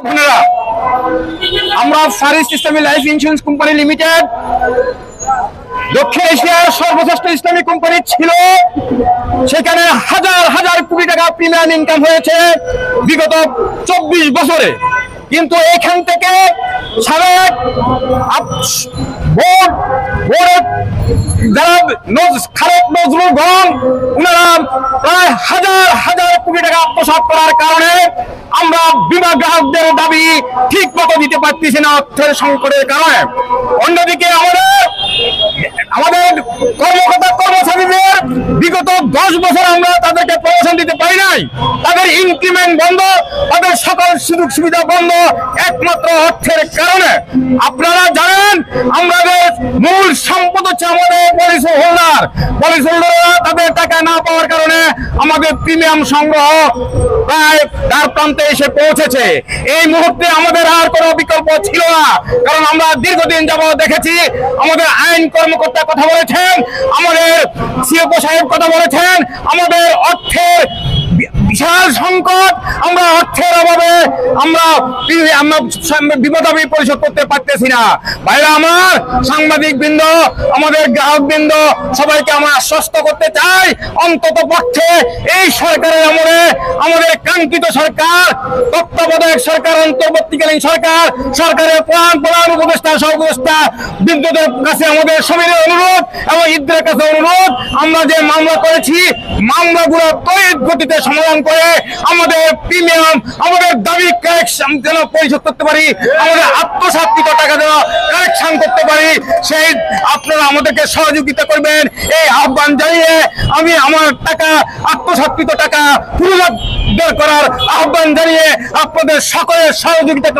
বোনেরা, আমরা ফারিস্ট ইসলামী life insurance company limited দক্ষিণ এশিয়ার সর্বশ্রেষ্ঠ ইসলামী কোম্পানি ছিল। সেখানে হাজার হাজার কোটি টাকা প্রিমিয়াম ইনকাম হয়েছে বিগত 24 বছরে। কিন্তু এখান থেকে সাবেক খালেদ নজরুল গণ উনারা প্রায় হাজার হাজার কোটি টাকা আত্মসাৎ করার কারণে আমরা বীমা গ্রাহকদের দাবি ঠিক মতো দিতে পারতেছি না অর্থের সংকটের কারণে। অন্যদিকে আমাদের কর্মকর্তা কর্মচারীদের বিগত 10 বছর আমরা তাদেরকে প্রমোশন দিতে পারি নাই। তাদের ইনক্রিমেন্ট বন্ধ, তাদের সকল সুযোগ সুবিধা বন্ধ, একমাত্র অর্থের কারণে। আপনারা জানেন আমাদের মূল সম্পদ হচ্ছে আমাদের পলিসি হোল্ডার। পলিসি হোল্ডাররা তাদের টাকা না পাওয়ার কারণে আমাদের প্রিমিয়াম সংগ্রহ প্রায় তার প্রান্তে এসে পৌঁছেছে। এই মুহূর্তে আমাদের আর কোনো বিকল্প ছিল না, কারণ আমরা দীর্ঘদিন যাবত দেখেছি আমাদের আইন কর্মকর্তা কথা বলেছেন, আমাদের সিএফও সাহেব কথা বলেছেন, আমাদের অর্থের বিশাল সংকট, আমরা অর্থের অভাবে আমরা বিপদ পরিশোধ করতে পারতেছি না। ভাইরা আমার, সাংবাদিক বৃন্দ, আমাদের গ্রাহক বৃন্দ, সবাইকে আমরা আশ্বস্ত করতে চাই, অন্তত পক্ষে এই সরকারের আমলে আমাদের কাঙ্ক্ষিত সরকার, তত্ত্বাবধায়ক সরকার, অন্তর্বর্তীকালীন সরকার, সরকারের প্রধান উপদেষ্টা সহ উপদেষ্টা বৃন্দদের কাছে আমাদের সবিনয় অনুরোধ এবং ঈদের কাছে অনুরোধ, আমরা যে মামলা করেছি মামলাগুলো ত্বরিত গতিতে সমাধান করে আমাদের প্রিমিয়াম, আমাদের দাবি কালেকশন যেন পরিশোধ করতে পারি, আমাদের আত্মসাৎকৃত টাকা যেন কালেকশন করতে পারি, সেই আপনারা আমাদেরকে সহযোগিতা করবেন এই আহ্বান জানিয়ে আমি আমার টাকা, আত্মসাৎকৃত টাকা পুনরুদ্ধার করার আহ্বান জানিয়ে আপনাদের সকলের সহযোগিতা